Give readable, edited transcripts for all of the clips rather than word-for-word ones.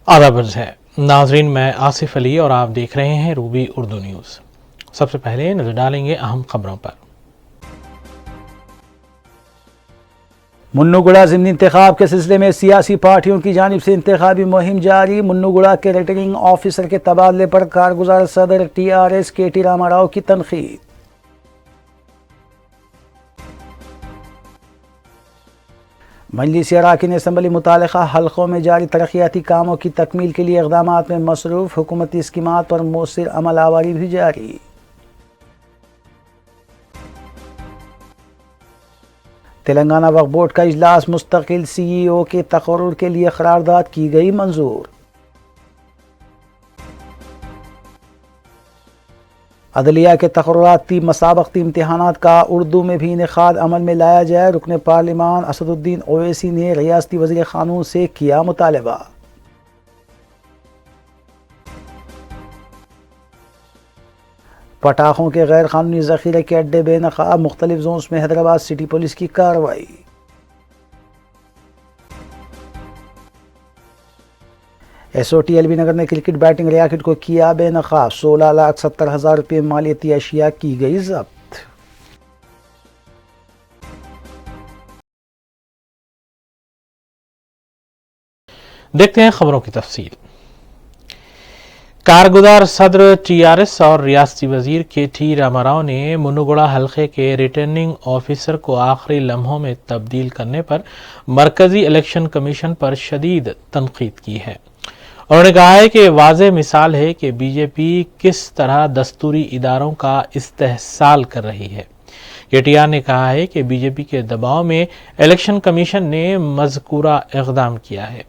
आदाब है नाजरीन, मैं आसिफ अली और आप देख रहे हैं रूबी उर्दू न्यूज़। सबसे पहले नजर डालेंगे अहम खबरों पर। मुन्नूगुड़ा ज़िमनी इंतखाब के सिलसिले में सियासी पार्टियों की जानिब से इंतखाबी मुहिम जारी। मुन्नूगुड़ा के रिटर्निंग ऑफिसर के तबादले पर कारगुजार सदर TRS KT रामा राव की तनकीद। मजलिस अराकीन असम्बली मुतालिका हल्कों में जारी तरक्याती कामों की तकमील के लिए इक़दामात में मसरूफ़। हुकूमती स्कीमात पर मौसर अमल आवारी भी जारी। तेलंगाना वक्फ बोर्ड का इजलास मुस्तकिल CEO के तकर्रुर के लिए करारदाद की गई मंजूर। अदलिया के तकर्रुराती मसाबकती इम्तहानात का उर्दू में भी इनेकाद अमल में लाया जाए। रुकन पार्लिमान असदुद्दीन ओवैसी ने रियासती वज़ीर क़ानून से किया मुतालबा। पटाखों के गैर कानूनी ज़ख़ीरे के अड्डे बेनकाब। मुख्तलिफ जोन्स में हैदराबाद सिटी पुलिस की कार्रवाई। SOT LB नगर ने क्रिकेट बैटिंग रैकेट को किया बेनकाब। 16,70,000 रुपये मालियती अशिया की गई जब्त। देखते हैं खबरों की तफसील। कारगुजार सदर TRS और रियासती वजीर KT रामा राव ने मुन्नूगुड़ा हल्के के रिटर्निंग ऑफिसर को आखिरी लम्हों में तब्दील करने पर मरकजी इलेक्शन कमीशन पर शदीद तनकीद की है। उन्होंने कहा है कि वाज़ेह मिसाल है कि BJP किस तरह दस्तूरी इदारों का इस्तेहसाल कर रही है। KTR ने कहा है कि BJP के दबाव में इलेक्शन कमीशन ने मज़कूरा इक़दाम किया है।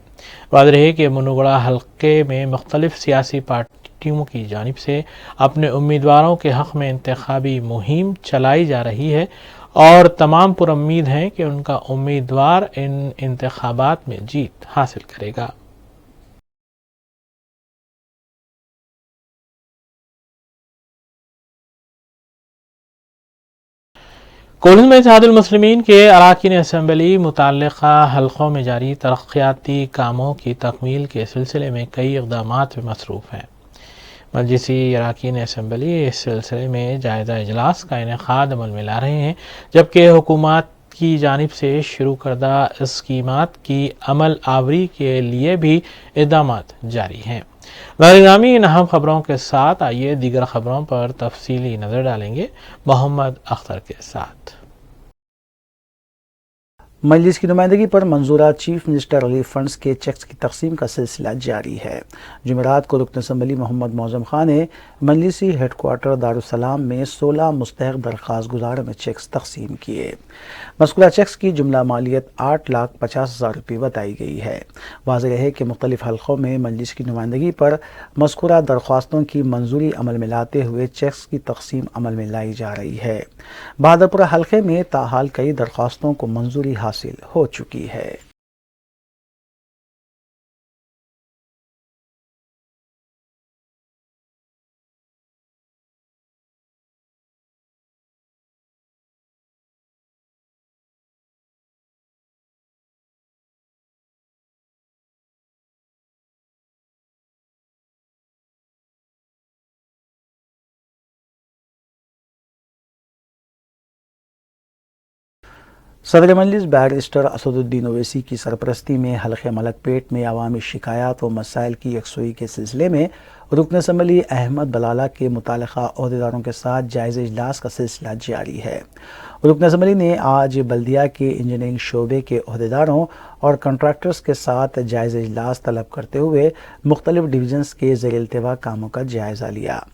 वाज़ेह है कि मुन्नूगुड़ा हल्के में मुख्तलिफ सियासी पार्टियों की जानिब से अपने उम्मीदवारों के हक़ में इंतखाबी मुहिम चलाई जा रही है और तमाम पुरुम्मीद हैं कि उनका उम्मीदवार इन इंतखाबात में जीत हासिल करेगा। कोल्ड में इत्तेहादुल मुस्लिमीन के अराकीन असम्बली मुताल्लिक़ा हल्कों में जारी तरक्याती कामों की तकमील के सिलसिले में कई इक़दामात में मसरूफ़ हैं। मजलिसी अराकीन असम्बली इस सिलसिले में जायज़ा इजलास का इनेकाद अमल में ला रहे हैं, जबकि हुकूमत की जानिब से शुरू करदा स्कीमात की अमल आवरी के लिए भी इक़दामात जारी हैं। नाज़रीन, इन अहम खबरों के साथ आइए दीगर खबरों पर तफसीली नज़र डालेंगे मोहम्मद अख्तर के साथ। मजलिस की नुमाइंदगी पर मंजूरा चीफ मिनिस्टर रिलीफ फंड्स के चेक्स की तकसीम का सिलसिला जारी है। जुमेरात को रुकन असम्बली मोहम्मद मौज़म खान ने मजलिसी हेडक्वार्टर दारुस्सलाम में 16 मुस्तहक़ दरख्वास्त गुजारों में चेक्स तकसीम किए। मज़कूरा चेक्स की जुमला मालियत 8,50,000 रुपये बताई गई है। वाज़ेह है कि मुख्तलिफ हल्कों में मजलिस की नुमाइंदगी पर मज़कूरा दरख्वास्तों की मंजूरी अमल में लाते हुए चेक्स की तकसीम अमल में लाई जा रही है। बहादुरपुरा हल्के में ताहाल कई दरख्वास्तों को मंजूरी हासिल हो चुकी है। सदर मजलिस बैरिस्टर असदुद्दीन ओवैसी की सरपरस्ती में हल्के मलकपेट में अवामी शिकायत व मसाइल की यकसुई के सिलसिले में रुकन असम्बली अहमद बलाला के मुतालिका अहदेदारों के साथ जायज़ा इजलास का सिलसिला जारी है। रुकन असम्बली ने आज बल्दिया के इंजीनियरिंग शोबे के अहदेदारों और कंट्रैक्टर्स के साथ जायज़ा इजलास तलब करते हुए मुख्तलिफ डिवीजन्स के ज़ेर-ए-इल्तिवा कामों का जायज़ा लिया।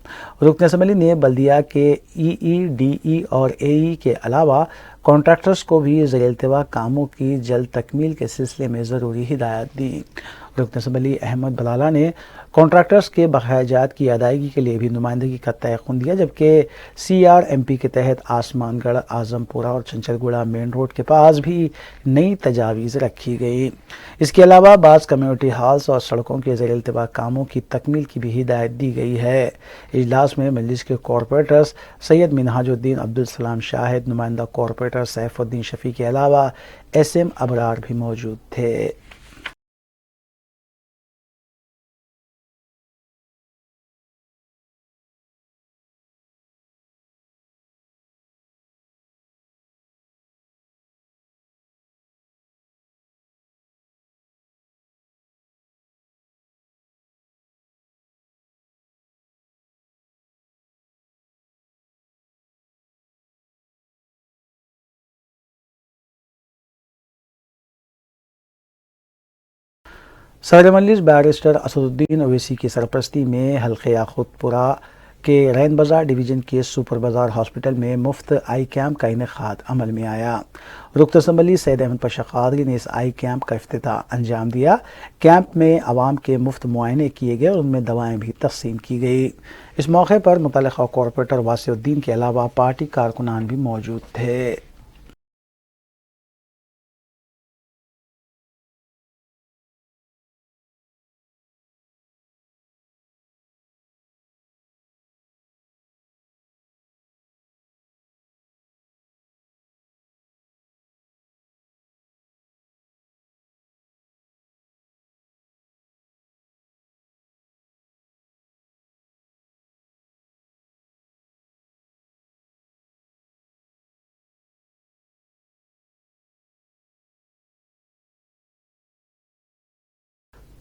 रुकन असम्बली ने बल्दिया के EE, DE और AE के अलावा कॉन्ट्रैक्टर्स को भी ज़ेर-ए-इल्तिवा कामों की जल्द तकमील के सिलसिले में ज़रूरी हिदायत दी। रुकन असम्बली अहमद बलाला ने कॉन्ट्रैक्टर्स के बकायाजात की अदायगी के लिए भी नुमाइंदगी का तयक़ुन दिया, जबकि CRMP के तहत आसमानगढ़, आज़मपुरा और चंचलगुड़ा मेन रोड के पास भी नई तजावीज़ रखी गई। इसके अलावा बाज़ कम्यूनिटी हॉल्स और सड़कों के ज़ेर-ए-इल्तिवा कामों की तकमील की भी हिदायत दी गई है। इजलास में मजलिस के कॉरपोरेटर्स सैयद मिनहाजुद्दीन अब्दुल सलाम शाहिद, नुमाइंदा कॉरपोरेटर सैफुद्दीन शफी के अलावा SM अबरार भी मौजूद थे। सदर मजलिस बैरिस्टर असदुद्दीन ओवैसी की सरपरस्ती में हल्के याकूतपुरा के रैन बाजार डिवीज़न के सुपर बाजार हॉस्पिटल में मुफ्त आई कैंप का इनेकाद अमल में आया। रुकन असम्बली सैयद अहमद पाशा कादरी ने इस आई कैंप का इफ्तिताह अंजाम दिया। कैंप में आवाम के मुफ्त मुआयने किए गए और उनमें दवाएं भी तकसीम की गई। इस मौके पर मुतल्लिका कॉरपोरेटर वासिउद्दीन के अलावा पार्टी कारकुनान भी मौजूद थे।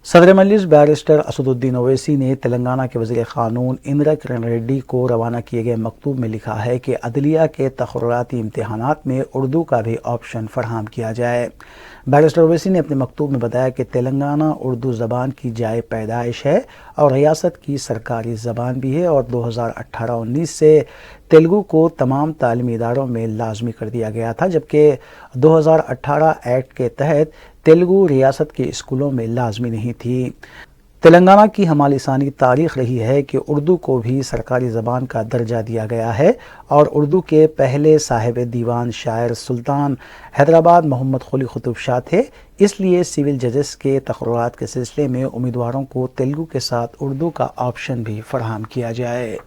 सदर मजलिस बैरिस्टर असदुद्दीन ओवैसी ने तेलंगाना के वज़ीर क़ानून इंदिरा किरण रेड्डी को रवाना किए गए मकतूब में लिखा है कि अदलिया के तक़र्रुराती इम्तिहानात में उर्दू का भी ऑप्शन फराहम किया जाए। बैरिस्टर ओवैसी ने अपने मकतूब में बताया कि तेलंगाना उर्दू ज़बान की जाए पैदाइश है और रियासत की सरकारी ज़बान भी है और 2018-19 से तेलुगु को तमाम तालीमी इदारों में लाजमी कर दिया गया था, जबकि 2018 एक्ट के तहत तेलुगु रियासत के स्कूलों में लाजमी नहीं थी। तेलंगाना की हमालिसानी तारीख रही है कि उर्दू को भी सरकारी ज़बान का दर्जा दिया गया है और उर्दू के पहले साहिब दीवान शायर सुल्तान हैदराबाद मोहम्मद कुली कुतुब शाह थे। इसलिए सिविल जजेस के तक़र्रुरात के सिलसिले में उम्मीदवारों को तेलुगु के साथ उर्दू का ऑप्शन भी फराहम किया जाए।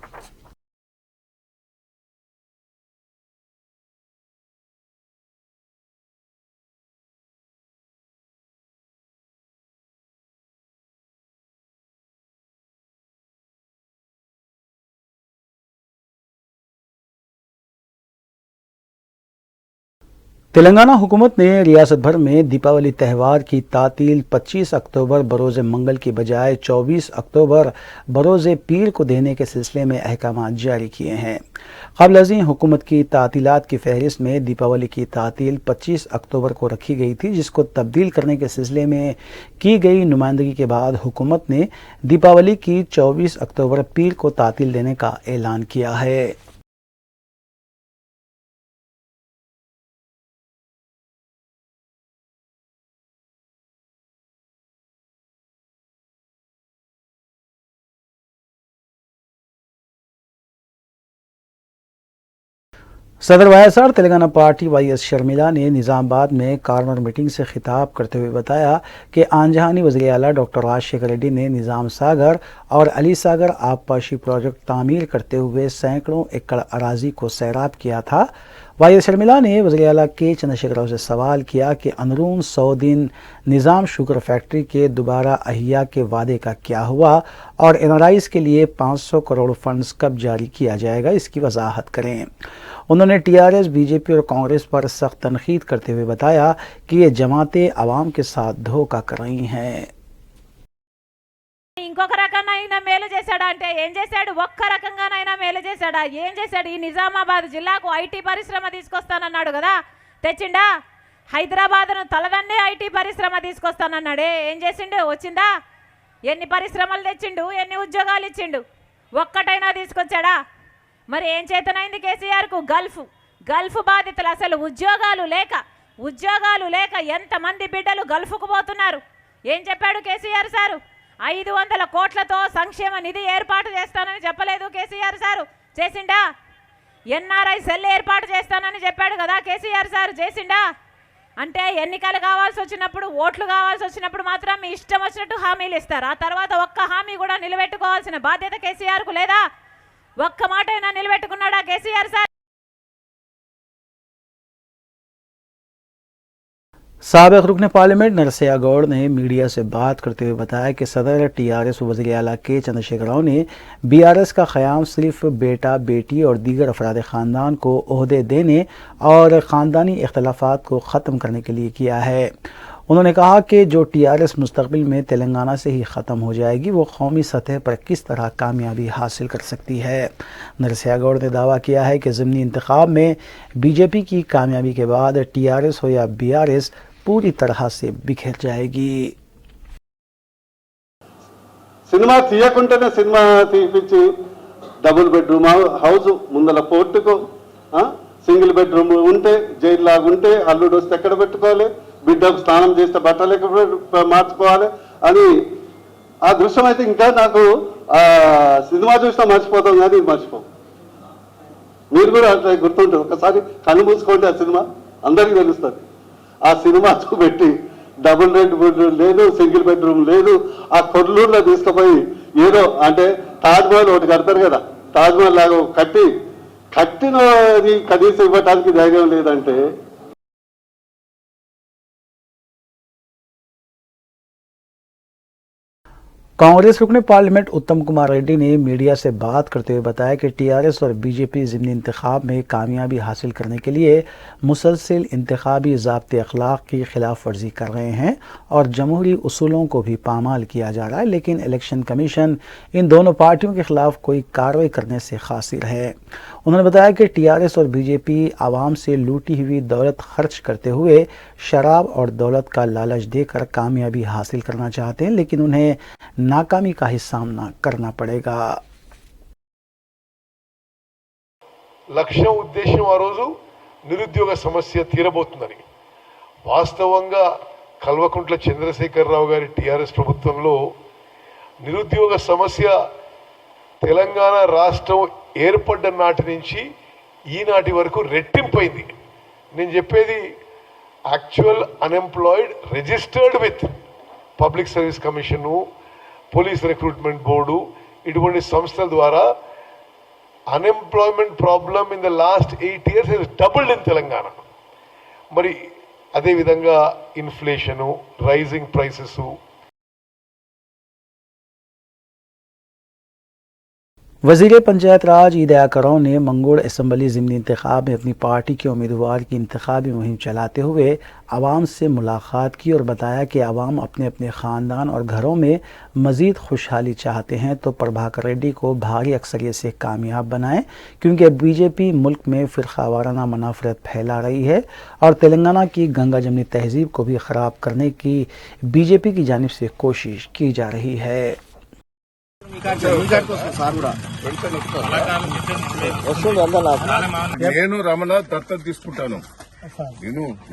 तेलंगाना हुकूमत ने रियासत भर में दीपावली त्यौहार की तातील 25 अक्टूबर बरोज़ मंगल की बजाय 24 अक्टूबर बरोज़ पीर को देने के सिलसिले में अहकाम जारी किए हैं। क़ब्ल अज़ीं हुकूमत की तातीलात की फहरिस्त में दीपावली की तातील 25 अक्टूबर को रखी गई थी, जिसको तब्दील करने के सिलसिले में की गई नुमाइंदगी के बाद हुकूमत ने दीपावली की 24 अक्टूबर पीर को तातील देने का ऐलान किया है। सदर वाईएसआर तेलंगाना पार्टी वाईएस शर्मिला ने निज़ामाबाद में कॉर्नर मीटिंग से खिताब करते हुए बताया कि आनजहानी वज़ीर आला डॉक्टर राजशेखर रेड्डी ने निज़ाम सागर और अली सागर आबपाशी प्रोजेक्ट तामीर करते हुए सैकड़ों एकड़ अराजी को सैराब किया था। वाईएस शर्मिला ने वज़ीर आला के चंद्रशेखर से सवाल किया कि अंदरून 100 दिन निज़ाम शुगर फैक्ट्री के दोबारा अहिया के वादे का क्या हुआ और एनआरआईज़ के लिए 500 करोड़ फंड्स कब जारी किया जाएगा, इसकी वजाहत करें। उन्होंने टीआरएस, बीजेपी और कांग्रेस पर सख्त तनकीद करते हुए बताया कि ये जमातें आवाम के साथ धोखा कर रही हैं। ఇంకొక రకంగా మేలు చేశాడా అంటే ఏం చేశాడు? ఒక్క రకంగానైనా మేలు చేశాడా? ఏం చేశాడు? ఈ నిజామాబాద్ జిల్లాకు ఐటీ పరిశ్రమ తీసుకొస్తానన్నాడు కదా, తెచ్చిండా? హైదరాబాద్ను తలదన్నే ఐటీ పరిశ్రమ తీసుకొస్తానన్నాడే, ఏం చేసిండు? వచ్చిందా? ఎన్ని పరిశ్రమలు తెచ్చిండు? ఎన్ని ఉద్యోగాలు ఇచ్చిండు? ఒక్కటైనా తీసుకొచ్చాడా? మరి ఏం చేతనైంది కేసీఆర్కు? గల్ఫ్ బాధితులు, అసలు ఉద్యోగాలు లేక ఎంతమంది బిడ్డలు గల్ఫ్కు పోతున్నారు? ఏం చెప్పాడు కేసీఆర్ సారు? 500 కోట్లతో సంక్షేమ నిధి ఏర్పాటు చేస్తానని చెప్పలేదు కేసీఆర్ సారు? చేసిండా? ఎన్ఆర్ఐ సెల్ ఏర్పాటు చేస్తానని చెప్పాడు కదా కేసీఆర్ సారు? చేసిండా? అంటే ఎన్నికలు కావాల్సి వచ్చినప్పుడు, ఓట్లు కావాల్సి వచ్చినప్పుడు మాత్రం మీ ఇష్టం వచ్చినట్టు హామీలు ఇస్తారు. ఆ తర్వాత ఒక్క హామీ కూడా నిలబెట్టుకోవాల్సిన బాధ్యత కేసీఆర్కు లేదా? ఒక్క మాట అయినా నిలబెట్టుకున్నాడా కేసీఆర్ సార్? साबिक़ रुकन पार्लियामेंट नरसिया गौड़ ने मीडिया से बात करते हुए बताया कि सदर टीआरएस वज़ीर आला के चंद्रशेखर राव ने बीआरएस का क़याम सिर्फ बेटा, बेटी और दीगर अफराद ख़ानदान को ओहदे देने और ख़ानदानी इख्तलाफात को ख़त्म करने के लिए किया है। उन्होंने कहा कि जो टीआरएस मुस्तक़बिल में तेलंगाना से ही ख़त्म हो जाएगी, वो कौमी सतह पर किस तरह कामयाबी हासिल कर सकती है। नरसिया गौड़ ने दावा किया है कि ज़िमनी इंतखाब में बीजेपी की कामयाबी के बाद टीआरएस हो या बीआरएस पूरी तरह से बिखर जाएगी। సినిమా తీయకుంటేనే సినిమా తీపిచ్చి డబుల్ బెడ్రూమ్ హౌస్ ముందల పోర్టుకు సింగిల్ బెడ్రూమ్ ఉంటే జైలు లాగా ఉంటే అల్లుడు వస్తే ఎక్కడ పెట్టుకోవాలి, బిడ్డకు స్నానం చేస్తే బట్టలు ఎక్కడ మార్చుకోవాలి అని ఆ దృశ్యం అయితే ఇంకా నాకు సినిమా చూసినా మర్చిపోతాం కానీ ఇది మర్చిపోం. మీరు కూడా అట్లా గుర్తుంటారు, ఒకసారి కళ్ళు మూసుకోండి ఆ సినిమా అందరికీ తెలుస్తుంది. ఆ సినిమా చూపెట్టి డబుల్ బెడ్రూమ్ లేదు, సింగిల్ బెడ్రూమ్ లేదు, ఆ కొల్లూరులో తీసుకుపోయి ఏదో అంటే తాజ్మహల్ ఒకటి కడతారు కదా, తాజ్మహల్ లాగా కట్టినది కనీసం ఇవ్వటానికి ధైర్యం లేదంటే कांग्रेस रुकने पार्लियामेंट उत्तम कुमार रेड्डी ने मीडिया से बात करते हुए बताया कि टीआरएस और बीजेपी ज़िमनी इंतखाब में कामयाबी हासिल करने के लिए मुसलसल इंतखाबी ज़ाब्ते अखलाक की खिलाफ वर्जी कर रहे हैं और जमहूरी उसूलों को भी पामाल किया जा रहा है, लेकिन इलेक्शन कमीशन इन दोनों पार्टियों के खिलाफ कोई कार्रवाई करने से कासिर है। उन्होंने बताया कि टीआरएस और बीजेपी आवाम से लूटी हुई दौलत खर्च करते हुए शराब और दौलत का लालच देकर कामयाबी हासिल करना चाहते हैं, लेकिन उन्हें नाकामी का ही सामना करना पड़ेगा। లక్ష్యం ఉద్దేశం ఆ రోజు నిరుద్యోగ సమస్య తీరబోతుందని. వాస్తవంగా కల్వకుంట్ల చంద్రశేఖరరావు గారి టీఆర్ఎస్ ప్రభుత్వంలో నిరుద్యోగ సమస్య తెలంగాణ రాష్ట్రం ఏర్పడ్డ నాటి నుంచి ఈనాటి వరకు రెట్టింపైంది. నేను చెప్పేది actual unemployed registered with public service commission, police recruitment board ఇటువంటి సంస్థల ద్వారా unemployment problem in the last 8 years has doubled in Telangana. మరి అదేవిధంగా ఇన్ఫ్లేషను, రైజింగ్ ప్రైసెస్. वज़ीर पंचायत राज ईद करौन ने मंगोड़ असम्बली ज़िमनी इंतखाब में अपनी पार्टी के उम्मीदवार की इंतखाबी मुहिम चलाते हुए आवाम से मुलाकात की और बताया कि आवाम अपने अपने ख़ानदान और घरों में मज़ीद खुशहाली चाहते हैं तो प्रभाकर रेड्डी को भारी अक्सरियत से कामयाब बनाएं, क्योंकि बीजेपी मुल्क में फ़िरक़ावाराना मनाफ़रत फैला रही है और तेलंगाना की गंगा जमनी तहज़ीब को भी ख़राब करने की बीजेपी की जानिब से कोशिश की जा रही है। నేను రమణ దత్తత తీసుకుంటాను.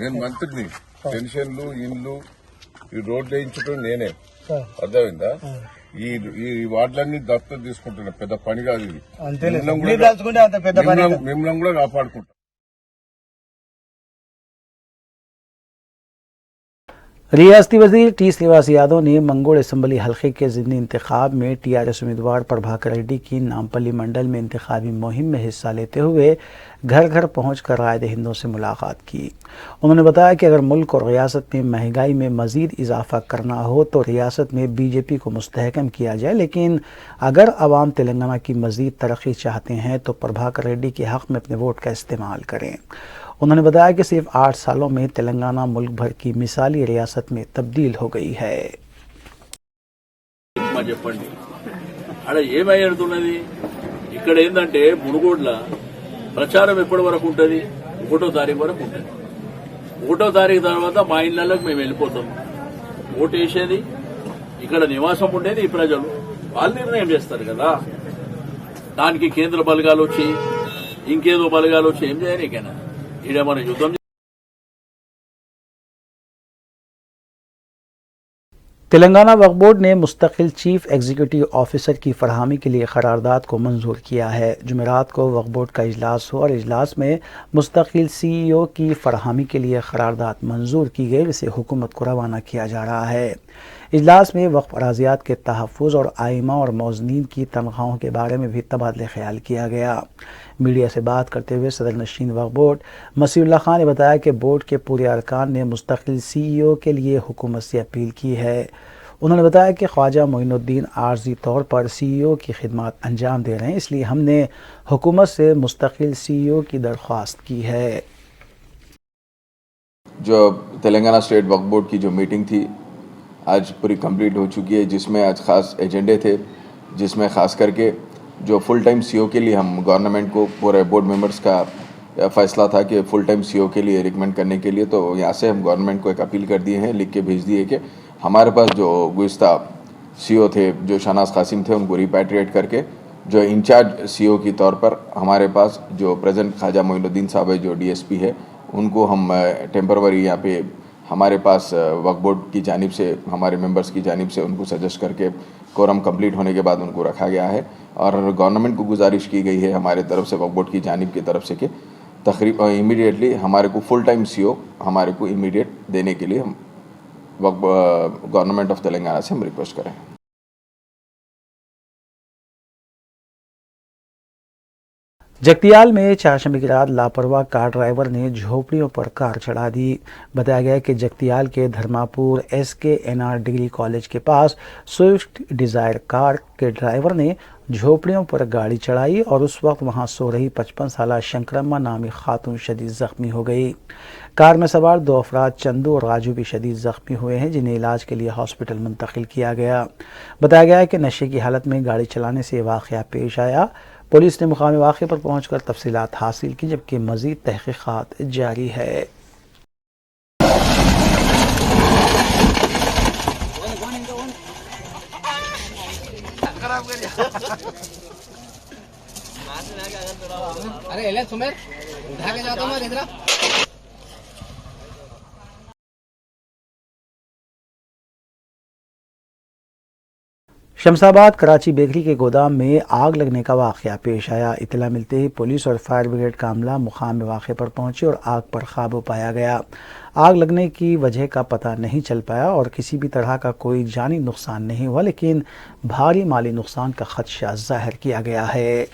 నేను మంత్రిని, పెన్షన్లు, ఇండ్లు, ఈ రోడ్లు వేయించడం నేనే. అర్థమైందా? ఈ వార్డులన్నీ దత్తత తీసుకుంటున్నా, పెద్ద పని కాదు ఇది. మిమ్మల్ని కూడా కాపాడుకుంటాం. रियासती वज़ीर टी श्रीनिवास यादव ने मंगोड़ असम्बली हल्के के ज़िमनी इंतखाब में टीआरएस उम्मीदवार प्रभाकर रेड्डी की नामपल्ली मंडल में इंतखाबी मुहिम में हिस्सा लेते हुए घर घर पहुंचकर राय दहिंदों से मुलाकात की। उन्होंने बताया कि अगर मुल्क और रियासत में महंगाई में मज़ीद इजाफा करना हो तो रियासत में बीजेपी को मुस्तहकम किया जाए, लेकिन अगर अवाम तेलंगाना की मज़ीद तरक्की चाहते हैं तो प्रभाकर रेड्डी के हक़ में अपने वोट का इस्तेमाल करें। उन्होंने बताया कि सिर्फ 8 सालों में तेलंगाना मुल्क भर की मिसाली रियासत में तब्दील हो गई है। చెప్పండి అక్కడ ఏమయ్యేడుతున్నది? ఇక్కడ ఏంటంటే మునుగోడ్ల ప్రచారం ఎప్పటి వరకు ఉంటుంది? 1వ తారీఖు వరకు ఉంటుంది. 1వ తారీఖు తర్వాత మా ఇళ్లలోకి మేము వెళ్ళిపోతాం. ఓటు వేసేది ఇక్కడ నివాసం ఉండేది ఈ ప్రజలు, వాళ్ళు నిర్ణయం చేస్తారు కదా. దానికి కేంద్ర బలగాలు వచ్చి ఇంకేదో బలగాలు వచ్చి ఏం చేయనికైనా ఈడేమన్నా యుద్ధం. तेलंगाना वक्फ बोर्ड ने मुस्तकिल चीफ एग्जीक्यूटिव ऑफिसर की फरहमी के लिए करारदाद को मंजूर किया है। जुमेरात को वक्फ बोर्ड का इजलास हुआ और इजलास में मुस्तकिल CEO की फरहमी के लिए करारदाद मंजूर की गई, जिसे हुकूमत को रवाना किया जा रहा है। इजलास में वक्फ अराजियात के तहफ़्फ़ुज़ और आइमा और मौज़नीन की तनख्वाहों के बारे में भी तबादले ख्याल किया गया। मीडिया से बात करते हुए सदर नशीन वक्फ बोर्ड मसीहुल्लाह खान ने बताया कि बोर्ड के पूरे अरकान ने मुस्तकिल CEO के लिए हुकूमत से अपील की है। उन्होंने बताया कि ख्वाजा मोइनुद्दीन आर्जी तौर पर CEO की खिदमत अंजाम दे रहे हैं, इसलिए हमने हुकूमत से मुस्तकिल CEO की दरख्वास्त की है। जो तेलंगाना स्टेट वक्फ बोर्ड की जो मीटिंग थी आज पूरी कंप्लीट हो चुकी है, जिसमें आज ख़ास एजेंडे थे, जिसमें ख़ास करके जो फुल टाइम CEO के लिए हम गवर्नमेंट को पूरे बोर्ड मेंबर्स का फ़ैसला था कि फुल टाइम CEO के लिए रिकमेंड करने के लिए, तो यहाँ से हम गवर्नमेंट को एक अपील कर दिए हैं, लिख के भेज दिए कि हमारे पास जो गुज़िस्ता सीओ थे जो शहनाज कासिम थे उनको रिपैट्रिएट करके जो इंचार्ज सीओ की तौर पर हमारे पास जो प्रेजेंट ख्वाजा मोइनुद्दीन साहब है जो डीएसपी है उनको हम टेम्पररी यहाँ पे हमारे पास वक्फ बोर्ड की जानिब से हमारे मेंबर्स की जानिब से उनको सजेस्ट करके कोरम कंप्लीट होने के बाद उनको रखा गया है और गवर्नमेंट को गुजारिश की गई है हमारे तरफ से वक्फ बोर्ड की जानिब की तरफ से कि तकरीबन इमीडिएटली हमारे को फुल टाइम सीओ हमारे को इमीडिएट देने के लिए हम गवर्नमेंट ऑफ तेलंगाना से हम रिक्वेस्ट करें। जगतियाल में चारशंबे की रात लापरवाह कार ड्राइवर ने झोपड़ियों पर कार चढ़ा दी। बताया गया है कि जगतियाल के धर्मापुर SKNR डिग्री कॉलेज के पास स्विफ्ट डिज़ायर कार के ड्राइवर ने झोपड़ियों पर गाड़ी चढ़ाई और उस वक्त वहां सो रही 55 साला शंकरम्मा नामी खातून शदीद जख्मी हो गई। कार में सवार 2 अफराद चंदू और राजू भी शदीद जख्मी हुए हैं जिन्हें इलाज के लिए हॉस्पिटल मुंतकिल किया गया। बताया गया है कि नशे की हालत में गाड़ी चलाने से वाक़या पेश आया। पुलिस ने मुकामी वाक़े पर पहुंचकर तफसीलात हासिल की जबकि मज़ीद तहक़ीक़ात जारी है। अरे सुमेर उठा के जाता हूँ इधर। शमशाबाद कराची बेकरी के गोदाम में आग लगने का वाक़या पेश आया। इतला मिलते ही पुलिस और फायर ब्रिगेड का अमला मुकाम वाक़े पर पहुंचे और आग पर काबू पाया गया। आग लगने की वजह का पता नहीं चल पाया और किसी भी तरह का कोई जानी नुकसान नहीं हुआ, लेकिन भारी माली नुकसान का खदशा जाहिर किया गया है।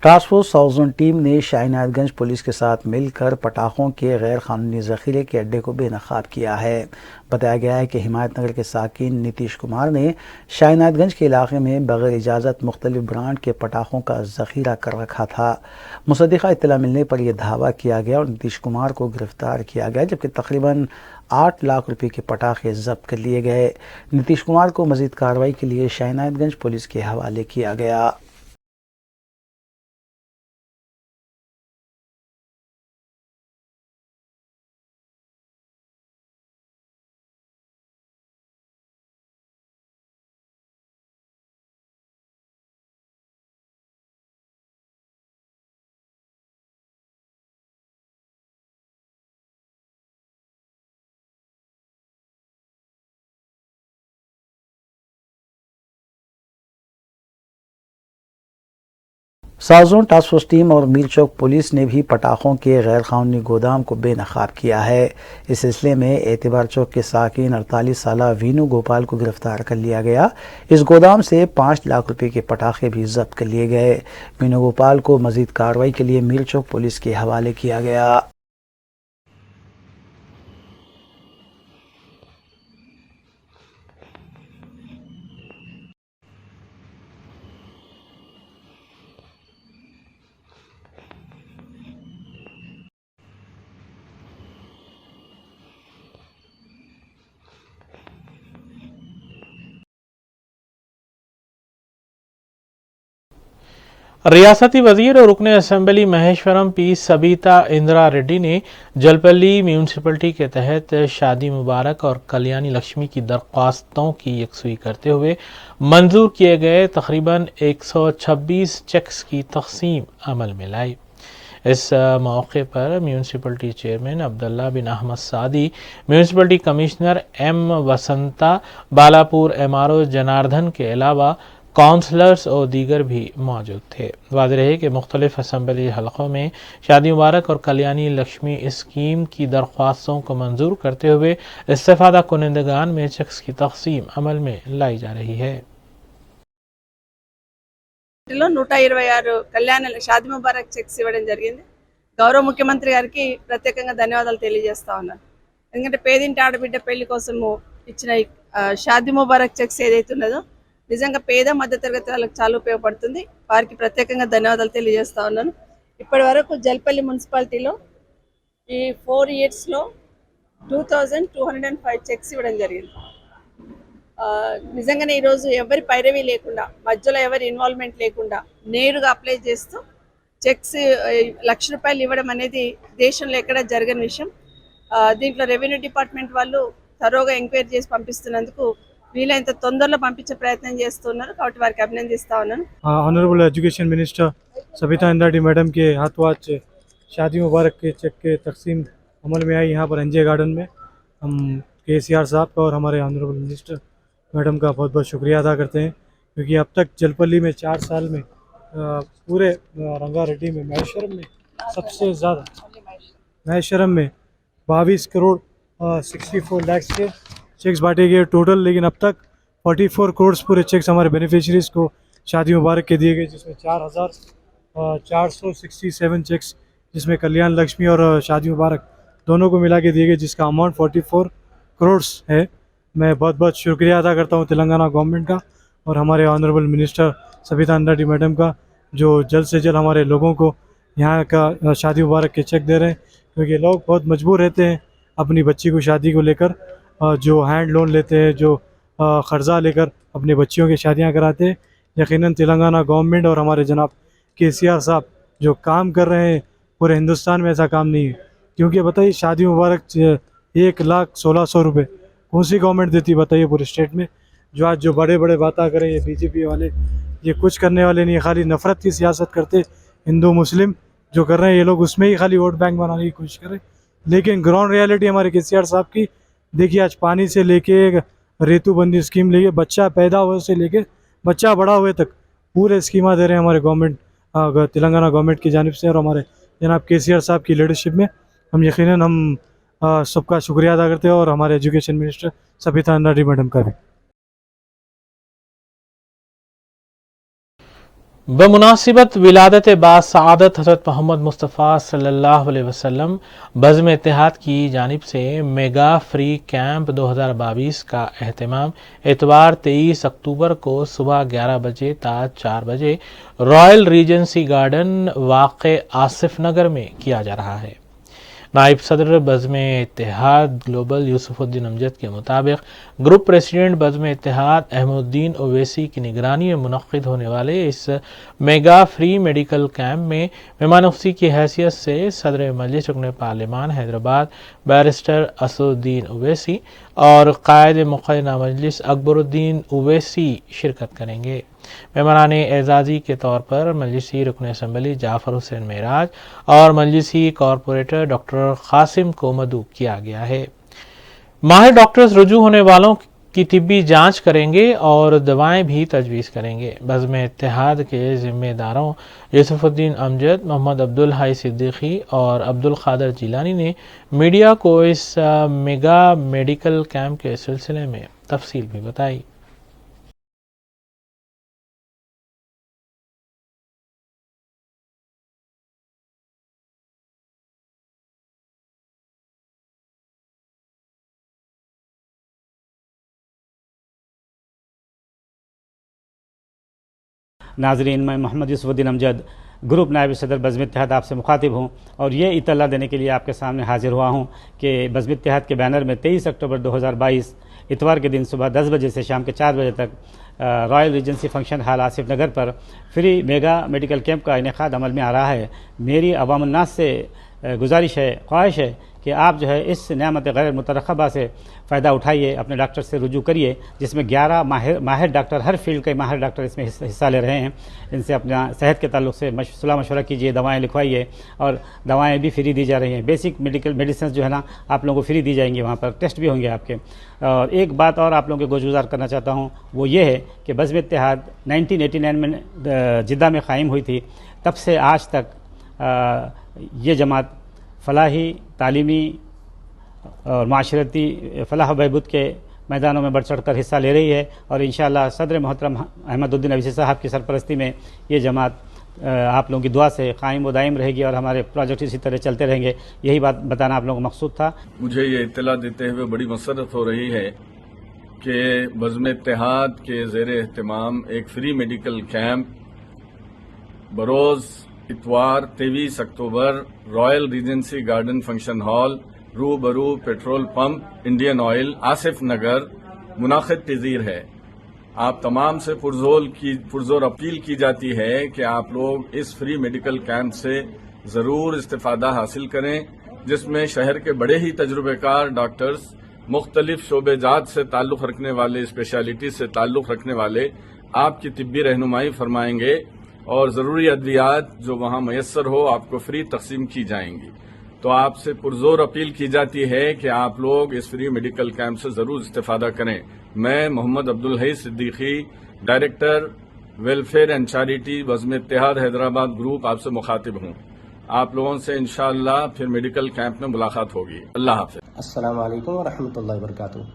टास्क फोर्स 1000 टीम ने शाहीनायतगंज पुलिस के साथ मिलकर पटाखों के गैर कानूनी ज़ख़ीरे के अड्डे को बेनकाब किया है। बताया गया है कि हिमायतनगर के साकिन नीतीश कुमार ने शाहीनायतगंज के इलाके में बग़ैर इजाज़त मुख्तलिफ ब्रांड के पटाखों का ज़ख़ीरा कर रखा था। मुसद्दिक़ा इत्तला मिलने पर यह दावा किया गया और नीतीश कुमार को गिरफ्तार किया गया, जबकि तकरीबन 8 लाख रुपए के पटाखे जब्त कर लिए गए। नीतीश कुमार को मज़ीद कार्रवाई के लिए शाहीनायतगंज पुलिस के हवाले किया गया। साजोन टास्क फोर्स टीम और मीर चौक पुलिस ने भी पटाखों के गैर कानूनी गोदाम को बेनकाब किया है। इस सिलसिले में एतबार चौक के साकिन 48 साला वीनू गोपाल को गिरफ्तार कर लिया गया। इस गोदाम से 5 लाख रुपए के पटाखे भी जब्त कर लिए गए। वीनू गोपाल को मजीद कार्रवाई के लिए मीर चौक पुलिस के हवाले किया गया। रियासती वजीर और रुकने असम्बली महेश्वरम पी सबीता इंदिरा रेड्डी ने जलपल्ली म्यूनसिपलिटी के तहत शादी मुबारक और कल्याणी लक्ष्मी की दरख्वास्तों की यकसुई करते हुए मंजूर किए गए तकरीबन 126 चेक्स की तकसीम अमल में लाई। इस मौके पर municipality chairman Abdullah bin Ahmed Saadi, municipality commissioner M Vasantha, Balapur MRO Janardhan के अलावा काउंसलर्स और दीगर भी मौजूद थे। वाज़ेह रहे कि मुख्तलिफ असम्बली हलकों में शादी मुबारक और कल्याणी लक्ष्मी स्कीम की दरख्वास्तों को मंजूर करते हुए इस्तेफादा कुनंदगान में चेक्स की तकसीम अमल में लाई जा रही है। 126 కళ్యాణ షాదీ ముబారక్ చెక్స్ ఇవ్వడం జరిగింది। గౌరవ ముఖ్యమంత్రి గారికి ప్రత్యేకంగా ధన్యవాదాలు తెలియజేస్తా ఉన్నాను। ఎందుకంటే పేదింటి ఆడబిడ్డ పెళ్లి కోసము ఇచ్చిన షాదీ ముబారక్ చెక్స్ ఏదైతే ఉన్నదో నిజంగా పేద మధ్యతరగతి వాళ్ళకి చాలా ఉపయోగపడుతుంది. వారికి ప్రత్యేకంగా ధన్యవాదాలు తెలియజేస్తా ఉన్నాను. ఇప్పటి వరకు జల్పల్లి మున్సిపాలిటీలో ఈ 4 yearsలో 2205 చెక్స్ ఇవ్వడం జరిగింది. నిజంగానే ఈరోజు ఎవరి పైరవీ లేకుండా, మధ్యలో ఎవరి ఇన్వాల్వ్మెంట్ లేకుండా నేరుగా అప్లై చేస్తూ చెక్స్ ₹1,00,000 ఇవ్వడం అనేది దేశంలో ఎక్కడ జరగని విషయం. దీంట్లో రెవెన్యూ డిపార్ట్మెంట్ వాళ్ళు తరోగా ఎంక్వైరీ చేసి పంపిస్తున్నందుకు వీలైనంత తొందరలో పంపించే ప్రయత్నం చేస్తున్నారు. కాబట్టి వారికి అభినందిస్తా ఉన్నాను. ऑनरेबल एजुकेशन मिनिस्टर सबिता इंद्राडी मैडम के हाथों आज शादी मुबारक के चेक के तकसीम अमल में आई यहाँ पर एनजे गार्डन में. हम KCR साहब का और हमारे ऑनरेबल मिनिस्टर मैडम का बहुत बहुत शुक्रिया अदा करते हैं, क्योंकि अब तक जलपल्ली में 4 साल में पूरे रंगारेड्डी में महेश्वरम में सबसे ज़्यादा महेश्वरम में 22 करोड़ 64 लाख के चेक्स बांटे गए टोटल. लेकिन अब तक 44 करोड़ पूरे चेक्स हमारे बेनिफिशरीज़ को शादी मुबारक के दिए गए, जिसमें 4,467 चेक्स जिसमें कल्याण लक्ष्मी और शादी मुबारक दोनों को मिला के दिए गए, जिसका अमाउंट 44 करोड़ है. मैं बहुत बहुत शुक्रिया अदा करता हूँ तेलंगाना गवर्नमेंट का और हमारे ऑनरेबल मिनिस्टर सबिता इंद्राडी मैडम का, जो जल्द से जल्द हमारे लोगों को यहाँ का शादी मुबारक के चेक दे रहे हैं. क्योंकि लोग बहुत मजबूर रहते हैं अपनी बच्ची को शादी को लेकर, जो हैंड लोन लेते हैं, जो क़र्ज़ा लेकर अपनी बच्चियों की शादियाँ कराते हैं. यकीनन तेलंगाना गवर्नमेंट और हमारे जनाब KCR साहब जो काम कर रहे हैं, पूरे हिंदुस्तान में ऐसा काम नहीं है. क्योंकि बताइए शादी मुबारक 1,16,00,000 रुपये कौन सी गवर्नमेंट देती बताइए पूरे स्टेट में. जो बड़े बड़े बातें करें ये BJP वाले, ये कुछ करने वाले नहीं, खाली नफ़रत की सियासत करते. हिंदू मुस्लिम जो कर रहे हैं ये लोग, उसमें ही खाली वोट बैंक बनाने की कोशिश करें. लेकिन ग्राउंड रियलिटी हमारे KCR साहब की देखिए, आज पानी से लेके रेतू बंदी स्कीम लेके बच्चा पैदा हुए से लेके बच्चा बड़ा हुए तक पूरे स्कीमा दे रहे हैं हमारे गवर्नमेंट, तेलंगाना गवर्नमेंट की जानिब से और हमारे जनाब KCR साहब की लीडरशिप में. हम यकीनन हम सबका शुक्रिया अदा करते हैं और हमारे एजुकेशन मिनिस्टर सबिता इंद्राडी मैडम का भी. बमुनासिबत विलादत बासआदत हज़रत मोहम्मद मुस्तफ़ा सल्लल्लाहु अलैहि वसल्लम बज़्म इत्तेहाद की जानिब से मेगा फ्री कैंप 2022 का एहतमाम इतवार 23 अक्टूबर को सुबह 11 बजे ता 4 बजे रॉयल रीजेंसी गार्डन वाक़े आसिफ नगर में किया जा रहा है. नायब सदर बज़्म इत्तेहाद ग्लोबल यूसुफुद्दीन अमजद के मुताबिक ग्रुप प्रेसिडेंट बज़्म इत्तेहाद अहमदुद्दीन ओवैसी की निगरानी में मुनक़्क़िद होने वाले इस मेगा फ्री मेडिकल कैंप में मेहमान खुसूसी की हैसियत से सदर मजलिस रुकन पार्लिमान हैदराबाद बैरिस्टर असदुद्दीन ओवैसी और कायद मुक़र्रर मजलिस अकबरुद्दीन ओवैसी शिरकत करेंगे. मेहमान एजाज़ी के तौर पर मजलिसी रुकन असम्बली जाफ़र हुसैन मेराज और मजलिसी कॉरपोरेटर डॉक्टर क़ासिम को मदऊ किया गया है. माहिर डॉक्टर्स रुजू होने वालों की तिब्बी जांच करेंगे और दवाएं भी तजवीज़ करेंगे. बज़्म इत्तेहाद के ज़िम्मेदारों यूसुफुद्दीन अमजद, मोहम्मद अब्दुल हाई सिद्दीकी और अब्दुल क़ादिर जिलानी ने मीडिया को इस मेगा मेडिकल कैंप के सिलसिले में तफसील भी बताई. नाज़रीन, मैं मोहम्मद यूसुफुद्दीन अमजद ग्रुप नायब सदर बज़्म इत्तेहाद आपसे मुखातिब हूँ और ये इत्तला देने के लिए आपके सामने हाजिर हुआ हूँ कि बज़्म इत्तेहाद के बैनर में 23 अक्टूबर 2022 इतवार के दिन सुबह 10 बजे से शाम के 4 बजे तक royal regency function hall Asif Nagar पर फ्री मेगा मेडिकल कैंप का इनेकाद अमल में आ रहा है. मेरी अवाम उन्नास से गुजारिश है, ख्वाहिश है कि आप जो है इस नेमत गैर मुतरक़बा से फ़ायदा उठाइए, अपने डॉक्टर से रुजू करिए, जिसमें 11 माहिर डॉक्टर, हर फील्ड के माहिर डॉक्टर इसमें हिस्सा ले रहे हैं. इनसे अपना सेहत के ताल्लुक से सलाह मशवरा कीजिए, दवाएं लिखवाइए और दवाएं भी फ्री दी जा रही हैं. बेसिक मेडिकल मेडिसिन जो है ना आप लोगों को फ्री दी जाएंगी, वहाँ पर टेस्ट भी होंगे आपके. और एक बात और आप लोगों को गोशगुजार करना चाहता हूँ, वो ये है कि बज़्म इत्तेहाद 1989 में जिद्दा में क़ायम हुई थी. तब से आज तक ये जमात फलाही, तालीमी और माशरती फलाह बहबूद के मैदानों में बढ़ चढ़ कर हिस्सा ले रही है. और इंशाअल्लाह सदर मोहतरम अहमदुद्दीन ओवैसी साहब की सरपरस्ती में ये जमात आप लोगों की दुआ से कायम व दायम रहेगी और हमारे प्रोजेक्ट इसी तरह चलते रहेंगे, यही बात बताना आप लोगों को मकसूद था। मुझे ये इत्तला देते हुए बड़ी मसरत हो रही है कि बज़्म-ए-इत्तेहाद के ज़ेर एहतमाम एक फ्री मेडिकल कैंप बरोज़ इतवार 23 अक्टूबर royal regency garden function hall रूबरू petrol pump Indian oil Asif Nagar मुनाक़िद पज़ीर है। आप तमाम से पुरजोर अपील की जाती है कि आप लोग इस फ्री मेडिकल कैंप से ज़रूर इस्तिफ़ादा हासिल करें, जिसमें शहर के बड़े ही तजुर्बेकार डॉक्टर्स, मुख्तलिफ शोबेजात से ताल्लुक़ रखने वाले, स्पेशलिटी से ताल्लुक़ रखने वाले आपकी तिब्बी रहनुमाई फरमाएंगे और ज़रूरी अद्वियात जो वहाँ मैसर हो आपको फ्री तकसीम की जाएंगी। तो आपसे पुरजोर अपील की जाती है कि आप लोग इस फ्री मेडिकल कैंप से ज़रूर इस्तिफ़ादा करें। मैं Mohammed Abdul Hai Siddiqui, director welfare and charity Bazm-e-Ittehad Hyderabad group आपसे मुखातिब हूँ। आप लोगों से इंशाअल्लाह फिर मेडिकल कैंप में मुलाकात होगी। अल्लाह हाफ़िज़। अस्सलाम वालेकुम व रहमतुल्लाहि व बरकातुहू।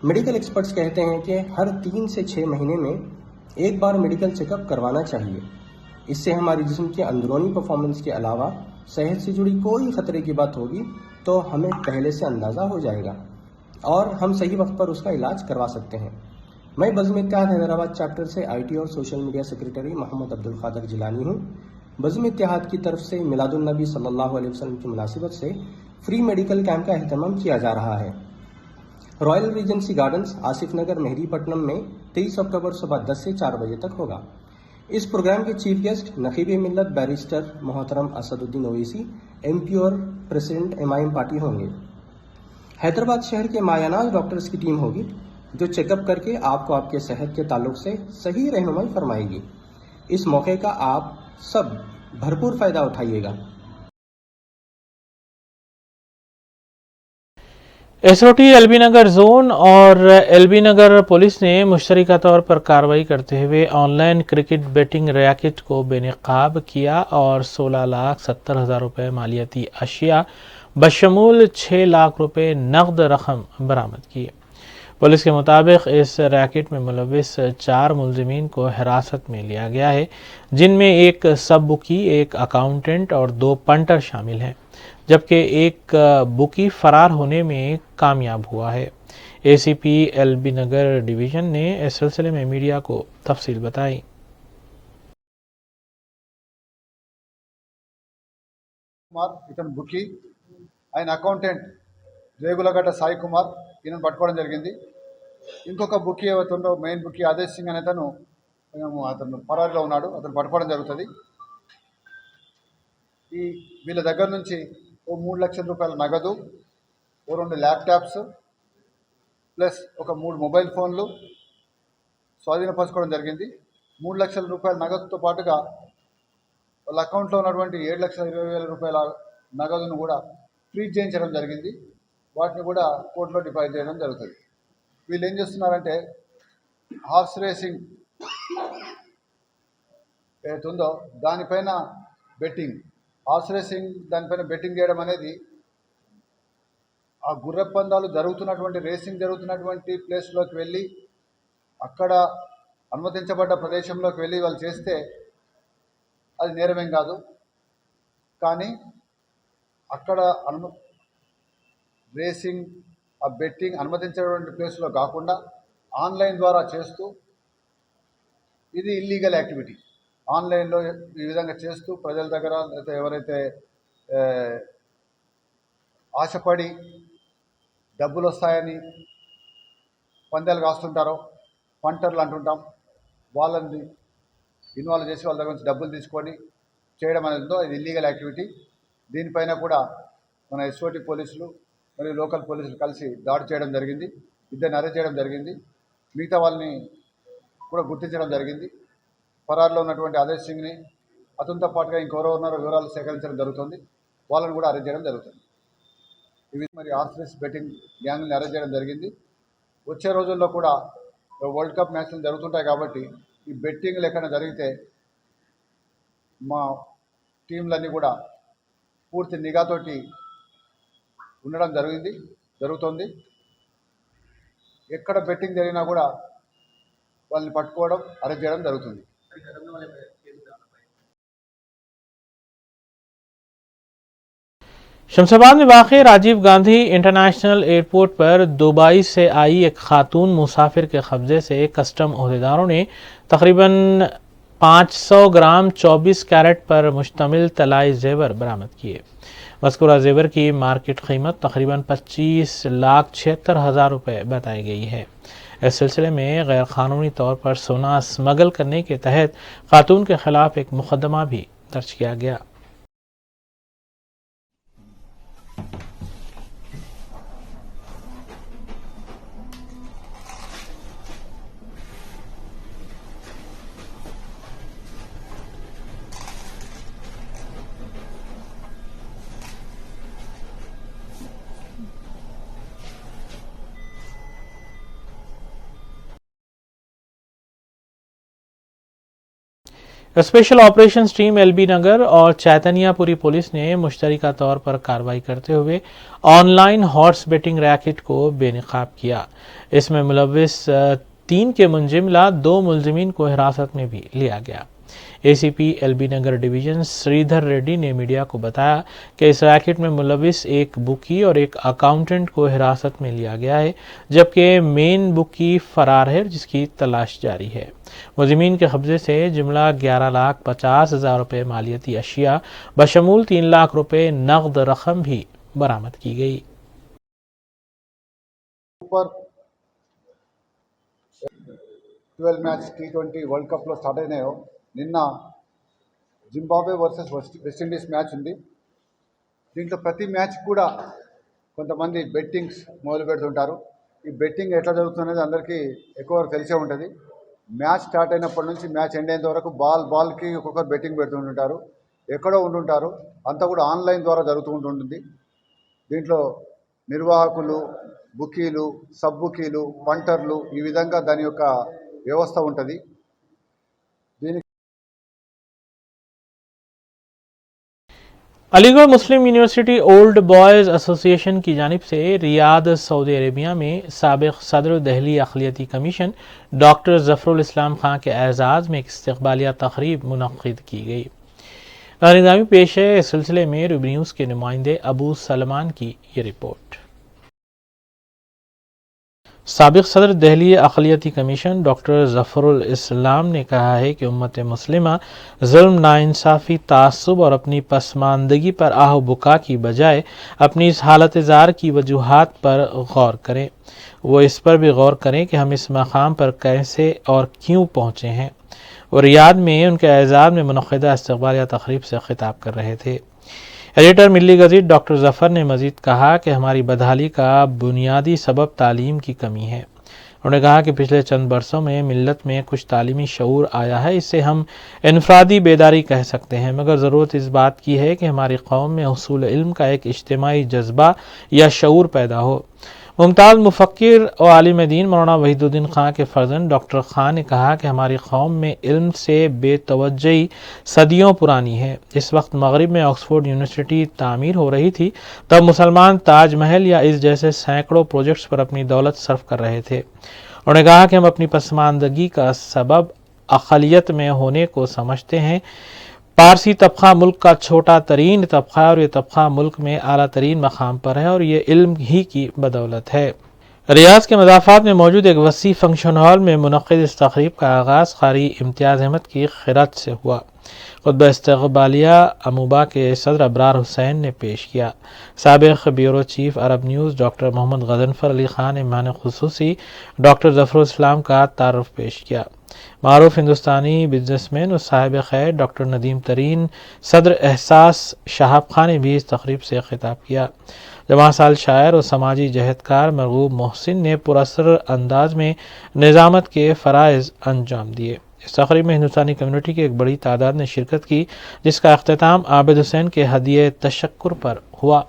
मेडिकल एक्सपर्ट्स कहते हैं कि हर 3 से 6 महीने में एक बार मेडिकल चेकअप करवाना चाहिए। इससे हमारी जिस्म की अंदरूनी परफॉर्मेंस के अलावा सेहत से जुड़ी कोई खतरे की बात होगी तो हमें पहले से अंदाज़ा हो जाएगा और हम सही वक्त पर उसका इलाज करवा सकते हैं। मैं बज़्म-ए-इत्तेहाद हैदराबाद चैप्टर से IT और social media secretary Mohammed Abdul Qadir Jilani हूँ। बज़्म-ए-इत्तेहाद की तरफ से मिलादुन नबी सल्लल्लाहु अलैहि वसल्लम की मुनासिबत से फ्री मेडिकल कैंप का अहतमाम किया जा रहा है। रॉयल रीजेंसी गार्डन्स आसिफ नगर मेहदीपट्टनम में 23 अक्टूबर सुबह 10 से 4 बजे तक होगा। इस प्रोग्राम के चीफ गेस्ट नकीब मिल्लत बैरिस्टर मोहतरम असदुद्दीन ओवैसी MP और प्रेसिडेंट MIM पार्टी होंगे। हैदराबाद शहर के मायानाज डॉक्टर्स की टीम होगी जो चेकअप करके आपको आपके सेहत के ताल्लुक से सही रहनुमाई फरमाएगी। इस मौके का आप सब भरपूर फायदा उठाइएगा। SOT एलबी नगर जोन और एलबी नगर पुलिस ने मुश्तरका तौर पर कार्रवाई करते हुए ऑनलाइन क्रिकेट बेटिंग रैकेट को बेनकाब किया और 16,70,000 रुपये मालियाती अशिया बशमूल 6 लाख रुपये नकद रकम बरामद की। पुलिस के मुताबिक इस रैकेट में मुलविस 4 मुलजिमीन को हिरासत में लिया गया है, जिनमें एक सब बुकी, एक अकाउंटेंट और 2 पंटर शामिल हैं, जबकि एक बुकी फरार होने में कामयाब हुआ है। ACP एलबी नगर डिवीज़न ने इस सिलसिले में मीडिया को तफसील बताई। ఇతను బుకి ఆయన అకౌంటెంట్ రేగులగడ్డ సాయి కుమార్ ఈయనను పట్టుకోవడం జరిగింది. ఇంకొక బుకి ఏవైతుందో మెయిన్ బుకి ఆదేశ్ సింగ్ అనే అతను పరారీలో ఉన్నాడు, అతను పట్టుకోవడం జరుగుతుంది. వీళ్ళ దగ్గర నుంచి ఓ 3 లక్షల రూపాయల నగదు, ఓ 2 ల్యాప్టాప్స్ ప్లస్ ఒక 3 మొబైల్ ఫోన్లు స్వాధీనపరచుకోవడం జరిగింది. 3 లక్షల రూపాయల నగదుతో పాటుగా వాళ్ళ అకౌంట్లో ఉన్నటువంటి 7,20,000 రూపాయల నగదును కూడా ఫ్రీజ్ చేయించడం జరిగింది. వాటిని కూడా కోర్టులో డిపాజిట్ చేయడం జరుగుతుంది. వీళ్ళు ఏం చేస్తున్నారంటే హార్స్ రేసింగ్ ఏదైతుందో దానిపైన బెట్టింగ్, హార్స్ రేసింగ్ దానిపైన బెట్టింగ్ చేయడం అనేది ఆ గుర్ర పందాలు జరుగుతున్నటువంటి రేసింగ్ జరుగుతున్నటువంటి ప్లేస్లోకి వెళ్ళి అక్కడ అనుమతించబడ్డ ప్రదేశంలోకి వెళ్ళి వాళ్ళు చేస్తే అది నేరమేం కాదు. కానీ అక్కడ రేసింగ్ ఆ బెట్టింగ్ అనుమతించినటువంటి ప్లేస్లో కాకుండా ఆన్లైన్ ద్వారా చేస్తూ ఇది ఇల్లీగల్ యాక్టివిటీ. ఆన్లైన్లో ఈ విధంగా చేస్తూ ప్రజల దగ్గర ఎవరైతే ఆశపడి డబ్బులు వస్తాయని పందాలు కాస్తుంటారో, పంటర్లు అంటుంటాం, వాళ్ళని ఇన్వాల్వ్ చేసి వాళ్ళ దగ్గర నుంచి డబ్బులు తీసుకొని చేయడం అనేది ఇది ఇల్లీగల్ యాక్టివిటీ. దీనిపైన కూడా మన SOT పోలీసులు మరియు లోకల్ పోలీసులు కలిసి దాడి చేయడం జరిగింది. ఇద్దరిని అరెస్ట్ చేయడం జరిగింది. మిగతా వాళ్ళని కూడా గుర్తించడం జరిగింది. ఫరార్లో ఉన్నటువంటి ఆదేశ్ సింగ్ని, అతనితో పాటుగా ఇంకెవరో ఉన్నారో వివరాలు సేకరించడం జరుగుతుంది. వాళ్ళని కూడా అరెస్ట్ చేయడం జరుగుతుంది. ఇవి మరి హార్స్ రేస్ బెట్టింగ్ గ్యాంగ్ని అరెస్ట్ చేయడం జరిగింది. వచ్చే రోజుల్లో కూడా వరల్డ్ కప్ మ్యాచ్లు జరుగుతుంటాయి కాబట్టి ఈ బెట్టింగ్లు ఎక్కడ జరిగితే మా టీంలన్నీ కూడా పూర్తి నిఘాతోటి ఉండడం జరుగుతుంది. ఎక్కడ బెట్టింగ్ జరిగినా కూడా వాళ్ళని పట్టుకోవడం, అరెస్ట్ చేయడం జరుగుతుంది. शमशाबाद में वाक़ राजीव गांधी इंटरनेशनल एयरपोर्ट पर दुबई से आई एक खातून मुसाफिर के कब्जे से कस्टम ओहदेदारों ने तकरीबन 500 ग्राम 24 कैरेट पर मुश्तमिल तलाई जेवर बरामद किए। मज़कूरा जेवर की मार्केट कीमत तकरीबन 25,76,000 रुपये बताई गई है। इस सिलसिले में गैर कानूनी तौर पर सोना स्मगल करने के तहत खातून के खिलाफ एक मुकदमा भी दर्ज किया गया। स्पेशल ऑपरेशंस टीम एलबी नगर और चैतन्यापुरी पुलिस ने मुश्तरका तौर पर कार्रवाई करते हुए ऑनलाइन हॉर्स बेटिंग रैकेट को बेनकाब किया। इसमें मुलविस 3 के मुंजिमला 2 मुलजिमीन को हिरासत में भी लिया गया। एसीपी एलबी नगर डिवीजन श्रीधर रेड्डी ने मीडिया को बताया कि इस रैकेट में मुलविस एक बुकी और एक अकाउंटेंट को हिरासत में लिया गया है, जबकि मेन बुकी फरार है जिसकी तलाश जारी है। मुलजिमीन के कब्जे से जुमला 11,50,000 रुपये मालियती अशिया बशमूल 3 लाख रुपये नकद रकम भी बरामद की गई। 12 మ్యాచ్ T20 వరల్డ్ కప్లో స్టార్ట్ అయినాయో నిన్న జింబాబ్వే వర్సెస్ వెస్టిండీస్ మ్యాచ్ ఉంది. దీంట్లో ప్రతి మ్యాచ్ కూడా కొంతమంది బెట్టింగ్స్ మొదలు పెడుతుంటారు. ఈ బెట్టింగ్ ఎట్లా జరుగుతుందనేది అందరికీ ఎక్కువ తెలిసే ఉంటుంది. మ్యాచ్ స్టార్ట్ అయినప్పటి నుంచి మ్యాచ్ ఎండ్ అయ్యేంత వరకు బాల్కి ఒక్కొక్కరు బెట్టింగ్ పెడుతుంటారు, ఎక్కడో ఉంటుంటారు. అంతా కూడా ఆన్లైన్ ద్వారా జరుగుతూ ఉంటుంది. దీంట్లో నిర్వాహకులు, బుకీలు, సబ్ బుకీలు, పంటర్లు ఈ విధంగా దాని యొక్క వ్యవస్థ ఉంటుంది. अलीगढ़ मुस्लिम यूनिवर्सिटी ओल्ड बॉयज़ एसोसिएशन की जानिब से रियाद सऊदी अरेबिया में साबिक़ सदर दहली अक़लियती कमीशन डॉक्टर ज़फ़रुल इस्लाम खां के एज़ाज़ में एक इस्तक़बालिया तक़रीब मुनक़्क़िद की गई। निज़ामी पेश है। इस सिलसिले में रूबी न्यूज़ के नुमाइंदे अबू सलमान की ये रिपोर्ट। साबिक़ सदर दहली अक़लियती कमीशन डॉक्टर ज़फ़रुल इस्लाम ने कहा है कि उम्मत मुस्लिमा ज़ुल्म, नाइंसाफ़ी, तासुब और अपनी पसमानदगी पर आह बुका की बजाय अपनी इस हालत ज़ार की वजूहात पर गौर करें। वो इस पर भी गौर करें कि हम इस मकाम पर कैसे और क्यों पहुँचे हैं। वो रियाद में उनके एज़ाज़ में मुनक़्क़िदा इस्तक़बालिया तक़रीब से ख़िताब कर रहे थे। एडिटर मिल्ली गज़ीत डॉक्टर ज़फ़र ने मज़ीद कहा कि हमारी बदहाली का बुनियादी सबब तालीम की कमी है। उन्होंने कहा कि पिछले चंद बरसों में मिल्लत में कुछ तालीमी शऊर आया है, इससे हम इनफरादी बेदारी कह सकते हैं, मगर ज़रूरत इस बात की है कि हमारी कौम में हुसूल इल्म का एक इज्तिमाई जज्बा या शऊर पैदा हो। मुमताज़ मुफ़क्किर और आलिम दीन मौलाना वहीदुद्दीन खां के फ़र्जंद डॉक्टर खां ने कहा कि हमारी कौम में इल्म से बेतवज्जही सदियों पुरानी है। इस वक्त मगरिब में ऑक्सफोर्ड यूनिवर्सिटी तामीर हो रही थी, तब मुसलमान ताजमहल या इस जैसे सैकड़ों प्रोजेक्ट्स पर अपनी दौलत सर्फ कर रहे थे। उन्होंने कहा कि हम अपनी पसमानदगी का सबब अक़लियत में होने को समझते हैं। पारसी तबका मुल्क का छोटा तरीन तबका और ये तबका मुल्क में आला तरीन मकाम पर है और ये इल्म ही की बदौलत है। रियाज के मदाफ़ात में मौजूद एक वसी फंक्शन हॉल में मुनक़्क़िद इस तक़रीब का आगाज़ क़ारी इम्तियाज़ अहमद की क़िरात से हुआ। खुतबा इस्तक़बालिया अमूबा के सदर अबरार हुसैन ने पेश किया। साबिक़ ब्यूरो चीफ अरब न्यूज़ डॉक्टर मोहम्मद गज़नफ़र अली ख़ान ने मेहमान ख़ुसूसी डॉक्टर ज़फ़रुल इस्लाम का तारुफ़ पेश किया। मारूफ हिंदुस्तानी बिजनेसमैन और साहिब खैर डॉक्टर नदीम तरीन सदर एहसास शहाब खान ने भी इस तक़रीब से ख़िताब किया। जवां साल शायर और समाजी जहदकार मरगूब मोहसिन ने पुरअसर अंदाज में निज़ामत के फ़राइज़ अंजाम दिए। इस तक़रीब में हिंदुस्तानी कम्युनिटी की एक बड़ी तादाद ने शिरकत की, जिसका अख्तिताम आबिद हुसैन के हदिये तशक्कुर पर हुआ।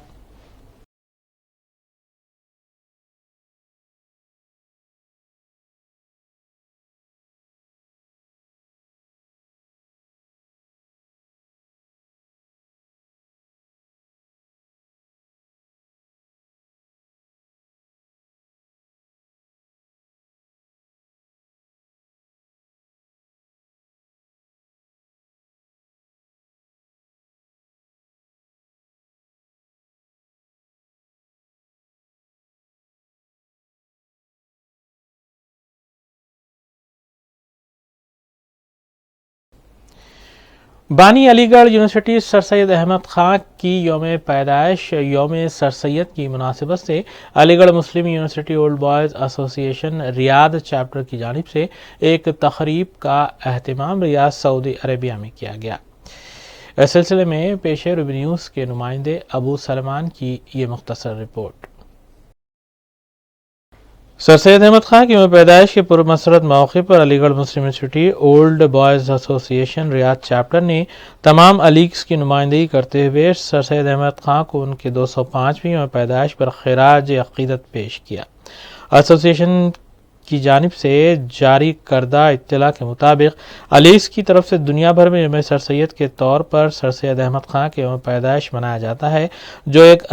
بانی علی گڑھ یونیورسٹی سر سید احمد خان کی یوم پیدائش یوم سر سید کی مناسبت سے علی گڑھ مسلم یونیورسٹی اولڈ بوائز ایسوسی ایشن ریاض چیپٹر کی جانب سے ایک تقریب کا اہتمام ریاض سعودی عربیہ میں کیا گیا۔ اس سلسلے میں پیش روبی نیوز کے نمائندے ابو سلمان کی یہ مختصر رپورٹ۔ سر سید احمد خان کی یوم پیدائش کے پرمسرت موقع پر علی گڑھ مسلم یونیورسٹی اولڈ بوائز ایسوسی ایشن ریاض چیپٹر نے تمام علیگس کی نمائندگی کرتے ہوئے سر سید احمد خان کو ان کے 205ویں یوم پیدائش پر خراج عقیدت پیش کیا۔ ایسوسی ایشن کی جانب سے جاری کردہ اطلاع کے مطابق علیگس کی طرف سے دنیا بھر میں یوم سر سید کے طور پر سر سید احمد خان کے یوم پیدائش منایا جاتا ہے، جو ایک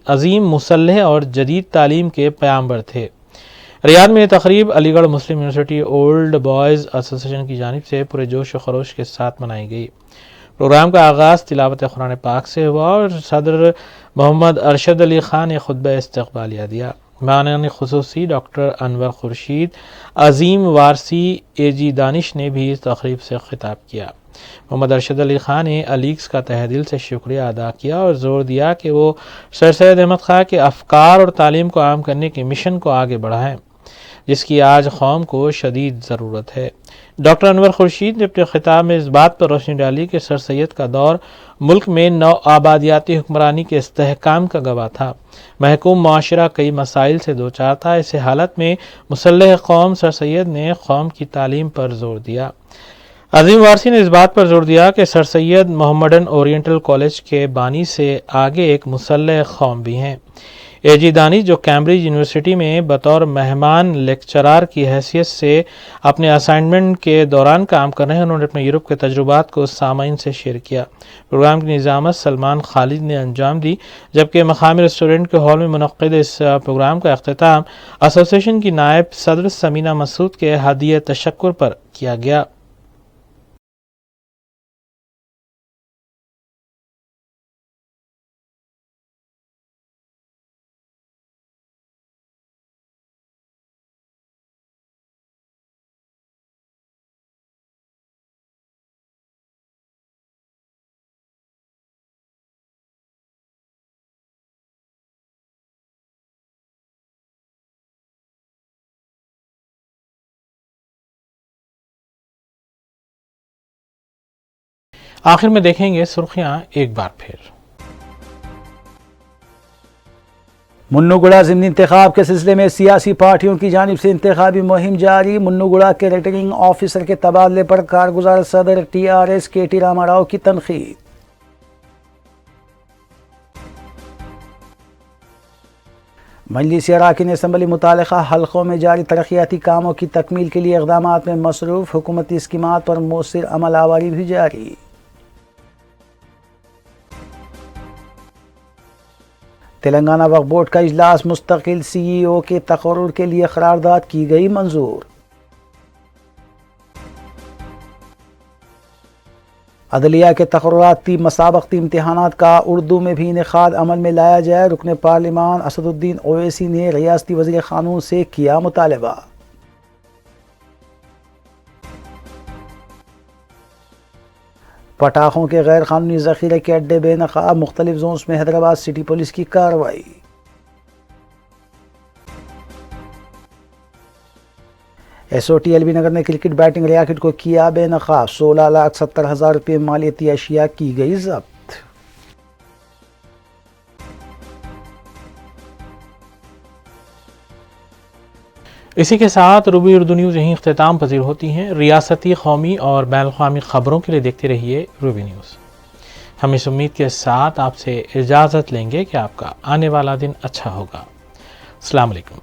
عظیم مسلح اور جدید تعلیم کے پیامبر تھے۔ ریاض میں یہ تقریب علی گڑھ مسلم یونیورسٹی اولڈ بوائز ایسوسی ایشن کی جانب سے پورے جوش و خروش کے ساتھ منائی گئی۔ پروگرام کا آغاز تلاوت قرآن پاک سے ہوا اور صدر محمد ارشد علی خان نے خطبہ استقبالیہ دیا۔ مہمان خصوصی ڈاکٹر انور خورشید، عظیم وارسی اے جی دانش نے بھی اس تقریب سے خطاب کیا۔ محمد ارشد علی خان نے علیگس کا تہہ دل سے شکریہ ادا کیا اور زور دیا کہ وہ سر سید احمد خان کے افکار اور تعلیم کو عام کرنے کے مشن کو آگے بڑھائیں، جس کی آج قوم کو شدید ضرورت ہے۔ ڈاکٹر انور خورشید نے اپنے خطاب میں اس بات پر روشنی ڈالی کہ سر سید کا دور ملک میں نو آبادیاتی حکمرانی کے استحکام کا گواہ تھا۔ محکوم معاشرہ کئی مسائل سے دوچار تھا۔ اس حالت میں مسلح قوم سر سید نے قوم کی تعلیم پر زور دیا۔ عظیم وارسی نے اس بات پر زور دیا کہ سر سید محمڈن اورینٹل کالج کے بانی سے آگے ایک مسلح قوم بھی ہیں۔ اے جی دانش، جو کیمبرج یونیورسٹی میں بطور مہمان لیکچرار کی حیثیت سے اپنے اسائنمنٹ کے دوران کام کر رہے ہیں، انہوں نے اپنے یورپ کے تجربات کو سامعین سے شیئر کیا۔ پروگرام کی نظامت سلمان خالد نے انجام دی، جبکہ مقامی ریسٹورنٹ کے ہال میں منعقد اس پروگرام کا اختتام ایسوسی ایشن کی نائب صدر سمینہ مسعود کے ہدیہ تشکر پر کیا گیا۔ آخر میں دیکھیں گے سرخیاں ایک بار پھر۔ منو گڑا ضمنی انتخاب کے سلسلے میں سیاسی پارٹیوں کی جانب سے انتخابی مہم جاری۔ منو گڑا کے ریٹرننگ آفیسر کے تبادلے پر کارگزار صدر ٹی آر ایس کے ٹی راما راؤ کی تنقید۔ مجلس اراکین اسمبلی متعلقہ حلقوں میں جاری ترقیاتی کاموں کی تکمیل کے لیے اقدامات میں مصروف، حکومتی اسکیمات پر مؤثر عمل آوری بھی جاری۔ تلنگانہ وقف بورڈ کا اجلاس، مستقل سی ای او کے تقرر کے لیے قرارداد کی گئی منظور۔ عدلیہ کے تقرراتی مسابقتی امتحانات کا اردو میں بھی انعقاد عمل میں لایا جائے، رکن پارلیمان اسد الدین اویسی نے ریاستی وزیر قانون سے کیا مطالبہ۔ پٹاخوں کے غیر قانونی ذخیرے کے اڈے بے نقاب، مختلف زونز میں حیدرآباد سٹی پولیس کی کارروائی۔ S O T L B Nagar نے کرکٹ بیٹنگ ریاکٹ کو کیا بے نقاب، 16,70,000 روپے مالیتی اشیاء کی گئی ضبط۔ اسی کے ساتھ روبی اردو نیوز یہیں اختتام پذیر ہوتی ہیں۔ ریاستی، قومی اور بین الاقوامی خبروں کے لیے دیکھتے رہیے روبی نیوز۔ ہم اس امید کے ساتھ آپ سے اجازت لیں گے کہ آپ کا آنے والا دن اچھا ہوگا۔ السلام علیکم۔